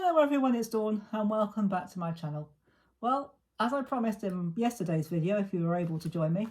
Hello everyone, it's Dawn and welcome back to my channel. Well, as I promised in yesterday's video, if you were able to join me,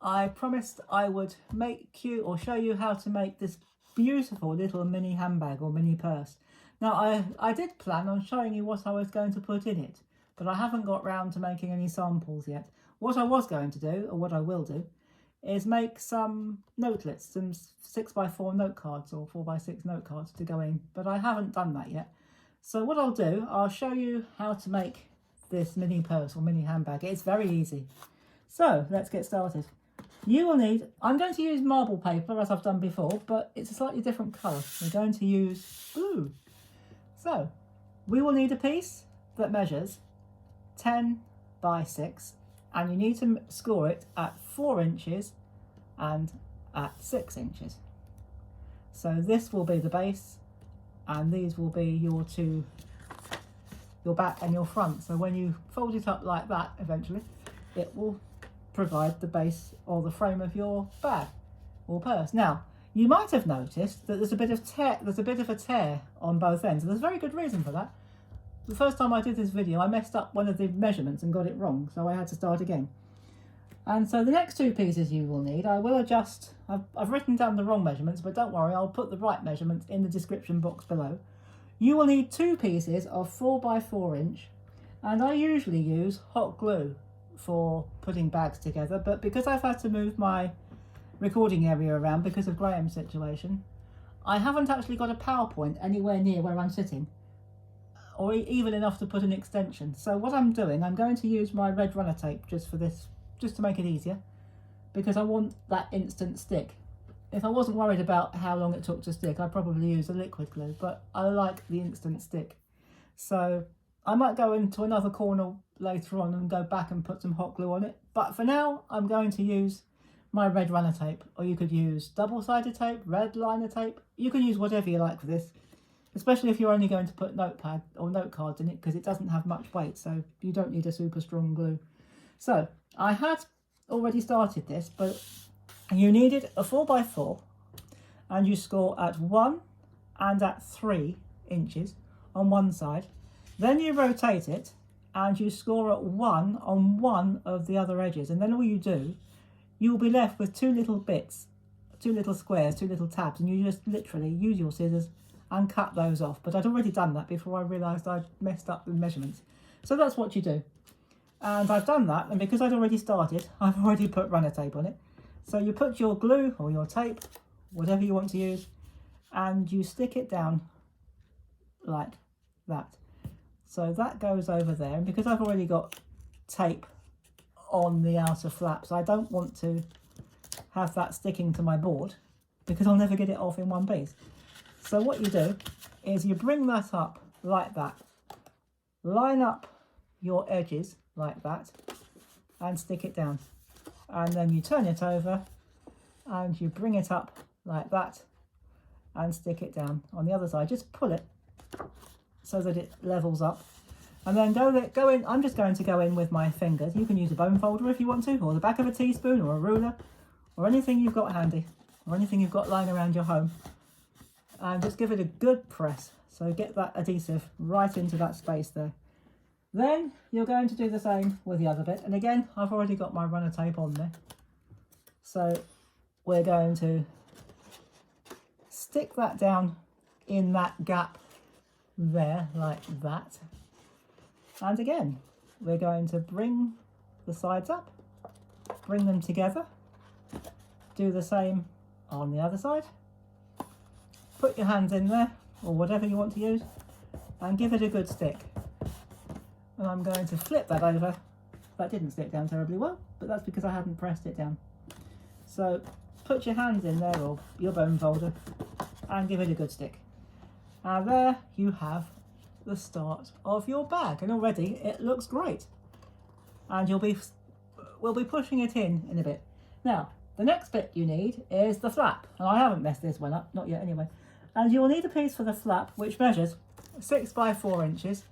I promised I would make you or show you how to make this beautiful little mini handbag or mini purse. Now I did plan on showing you what I was going to put in it, but I haven't got round to making any samples yet. What I was going to do, or what I will do, is make some notelets, some 6x4 note cards or 4x6 note cards to go in, but I haven't done that yet. So what I'll do, I'll show you how to make this mini purse or mini handbag. It's very easy. So let's get started. You will need, I'm going to use marble paper as I've done before, but it's a slightly different colour. We're going to use blue. So we will need a piece that measures 10 by 6, and you need to score it at 4 inches and at 6 inches. So this will be the base, and these will be your back and your front. So when you fold it up like that, eventually it will provide the base or the frame of your bag or purse. Now you might have noticed that there's a bit of a tear on both ends, and there's a very good reason for that. The first time I did this video, I messed up one of the measurements and got it wrong, so I had to start again. And so the next two pieces you will need, I will adjust. I've written down the wrong measurements, but don't worry, I'll put the right measurements in the description box below. You will need 2 pieces of 4x4 inch, and I usually use hot glue for putting bags together, but because I've had to move my recording area around because of Graham's situation, I haven't actually got a power point anywhere near where I'm sitting, or even enough to put an extension. So what I'm doing, I'm going to use my red runner tape just for this, just to make it easier, because I want that instant stick. If I wasn't worried about how long it took to stick, I'd probably use a liquid glue, but I like the instant stick. So I might go into another corner later on and go back and put some hot glue on it, but for now I'm going to use my red runner tape, or you could use double-sided tape, red liner tape. You can use whatever you like for this, especially if you're only going to put notepad or note cards in it, because it doesn't have much weight, so you don't need a super strong glue. So I had already started this, but you needed a 4x4, and you score at 1 and at 3 inches on one side. Then you rotate it and you score at 1 on one of the other edges, and then all you do, you will be left with 2 little bits, 2 little squares, 2 little tabs, and you just literally use your scissors and cut those off. But I'd already done that before I realised I'd messed up the measurements. So that's what you do. And I've done that, and because I'd already started, I've already put runner tape on it. So you put your glue or your tape, whatever you want to use, and you stick it down like that. So that goes over there, and because I've already got tape on the outer flaps, I don't want to have that sticking to my board, because I'll never get it off in one piece. So what you do is you bring that up like that, line up your edges like that, and stick it down, and then you turn it over and you bring it up like that and stick it down on the other side. Just pull it so that it levels up, and then go in. I'm just going to go in with my fingers. You can use a bone folder if you want to, or the back of a teaspoon, or a ruler, or anything you've got handy, or anything you've got lying around your home, and just give it a good press. So get that adhesive right into that space there. Then you're going to do the same with the other bit, and again, I've already got my runner tape on there. So we're going to stick that down in that gap there like that, and again we're going to bring the sides up, bring them together, do the same on the other side, put your hands in there or whatever you want to use, and give it a good stick. And I'm going to flip that over. That didn't stick down terribly well, but that's because I hadn't pressed it down. So put your hands in there, or your bone folder, and give it a good stick. And there you have the start of your bag, and already it looks great. And we'll be pushing it in a bit. Now the next bit you need is the flap, and I haven't messed this one up, not yet anyway. And you will need a piece for the flap which measures 6x4 inches,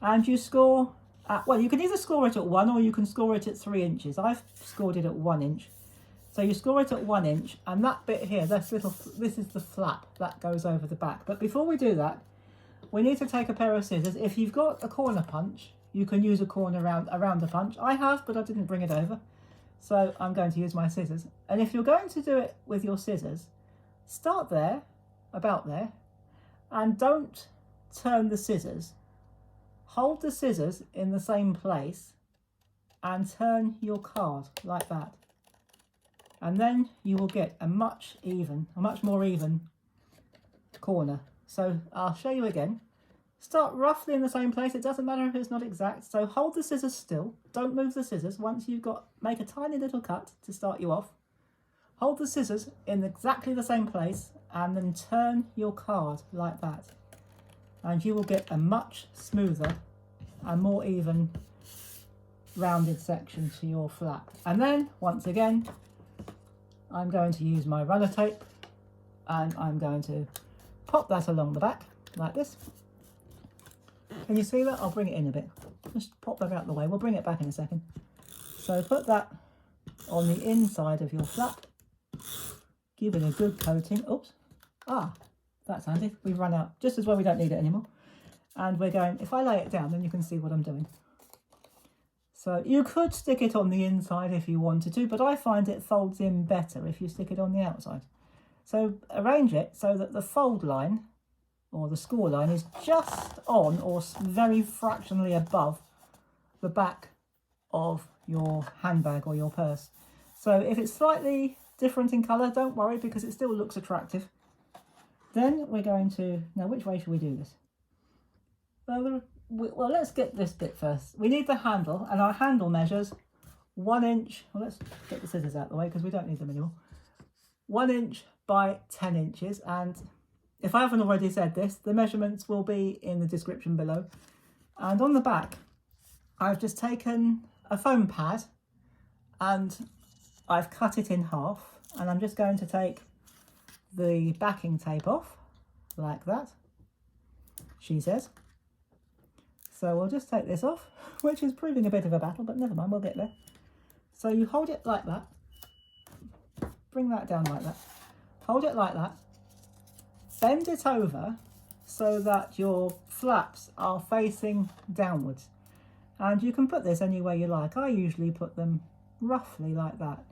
and you score at, well, you can either score it at 1 or you can score it at 3 inches. I've scored it at 1 inch. So you score it at 1 inch, and that bit here, this is the flap that goes over the back. But before we do that, we need to take a pair of scissors. If you've got a corner punch, you can use a around punch. I have, but I didn't bring it over. So I'm going to use my scissors. And if you're going to do it with your scissors, start there, about there, and don't turn the scissors. Hold the scissors in the same place and turn your card like that. And then you will get a much more even corner. So I'll show you again. Start roughly in the same place. It doesn't matter if it's not exact. So hold the scissors still. Don't move the scissors. Once you've got, make a tiny little cut to start you off. Hold the scissors in exactly the same place and then turn your card like that. And you will get a much smoother and more even rounded section to your flap. And then, once again, I'm going to use my runner tape and I'm going to pop that along the back like this. Can you see that? I'll bring it in a bit. Just pop that out of the way. We'll bring it back in a second. So put that on the inside of your flap. Give it a good coating. Oops. Ah, that's handy. We've run out. Just as well we don't need it anymore. And we're going, if I lay it down, then you can see what I'm doing. So you could stick it on the inside if you wanted to, but I find it folds in better if you stick it on the outside. So arrange it so that the fold line or the score line is just on or very fractionally above the back of your handbag or your purse. So if it's slightly different in colour, don't worry because it still looks attractive. Then we're going to, now which way should we do this? Well, let's get this bit first. We need the handle, and our handle measures 1 inch. Well, let's get the scissors out of the way because we don't need them anymore. 1 inch by 10 inches. And if I haven't already said this, the measurements will be in the description below. And on the back, I've just taken a foam pad and I've cut it in half. And I'm just going to take the backing tape off like that, she says. So we'll just take this off, which is proving a bit of a battle, but never mind, we'll get there. So you hold it like that, bring that down like that, hold it like that, bend it over so that your flaps are facing downwards. And you can put this any way you like. I usually put them roughly like that,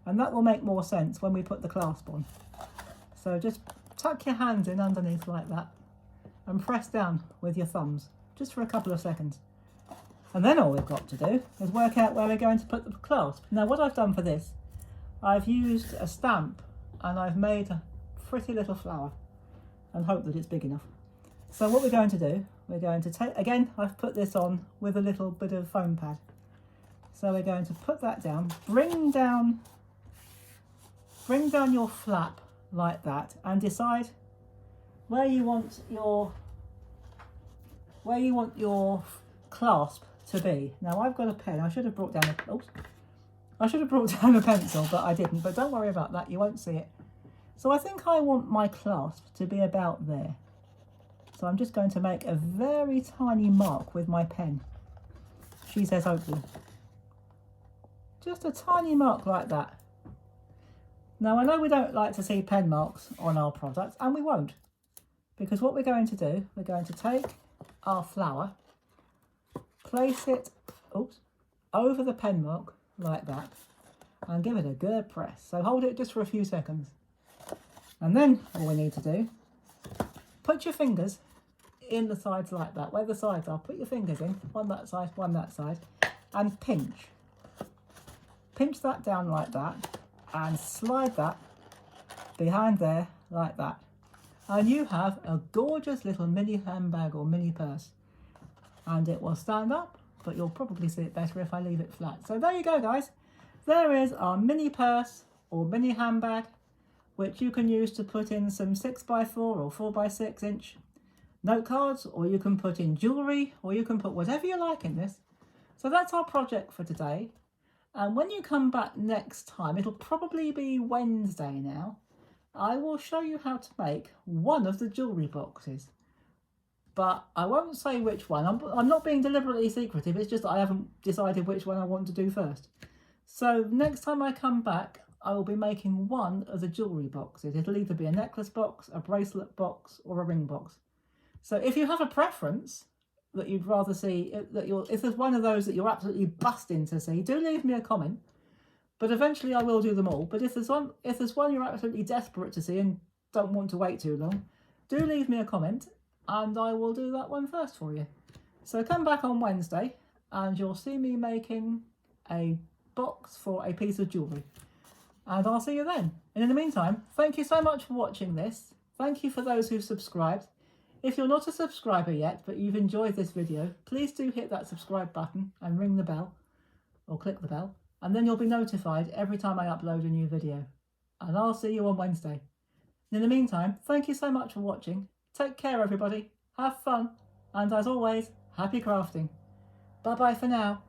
and that will make more sense when we put the clasp on. So just tuck your hands in underneath like that and press down with your thumbs. Just for a couple of seconds. And then all we've got to do is work out where we're going to put the clasp. Now what I've done for this, I've used a stamp and I've made a pretty little flower and hope that it's big enough. So what we're going to do, we're going to take, again, I've put this on with a little bit of foam pad. So we're going to put that down, bring down your flap like that and decide where you want your clasp to be. Now I've got a pen. I should have brought down a pencil, but I didn't. But don't worry about that. You won't see it. So I think I want my clasp to be about there. So I'm just going to make a very tiny mark with my pen. She says open. Just a tiny mark like that. Now I know we don't like to see pen marks on our products, and we won't. Because what we're going to do, we're going to take our flower, place it over the pen mark like that and give it a good press. So hold it just for a few seconds. And then all we need to do, put your fingers in the sides like that, where the sides are. Put your fingers in, one that side, and pinch. Pinch that down like that and slide that behind there like that. And you have a gorgeous little mini handbag or mini purse. And it will stand up, but you'll probably see it better if I leave it flat. So there you go, guys. There is our mini purse or mini handbag, which you can use to put in some 6x4 or 4x6 inch note cards, or you can put in jewellery, or you can put whatever you like in this. So that's our project for today. And when you come back next time, it'll probably be Wednesday now, I will show you how to make one of the jewellery boxes. But I won't say which one. I'm not being deliberately secretive, it's just that I haven't decided which one I want to do first. So next time I come back, I will be making one of the jewellery boxes. It'll either be a necklace box, a bracelet box, or a ring box. So if you have a preference that you'd rather see, if there's one of those that you're absolutely busting to see, do leave me a comment. But eventually I will do them all. But if there's one you're absolutely desperate to see and don't want to wait too long, do leave me a comment and I will do that one first for you. So come back on Wednesday and you'll see me making a box for a piece of jewellery. And I'll see you then. And in the meantime, thank you so much for watching this. Thank you for those who've subscribed. If you're not a subscriber yet, but you've enjoyed this video, please do hit that subscribe button and ring the bell, or click the bell, and then you'll be notified every time I upload a new video. And I'll see you on Wednesday. And in the meantime, thank you so much for watching. Take care, everybody. Have fun. And as always, happy crafting. Bye-bye for now.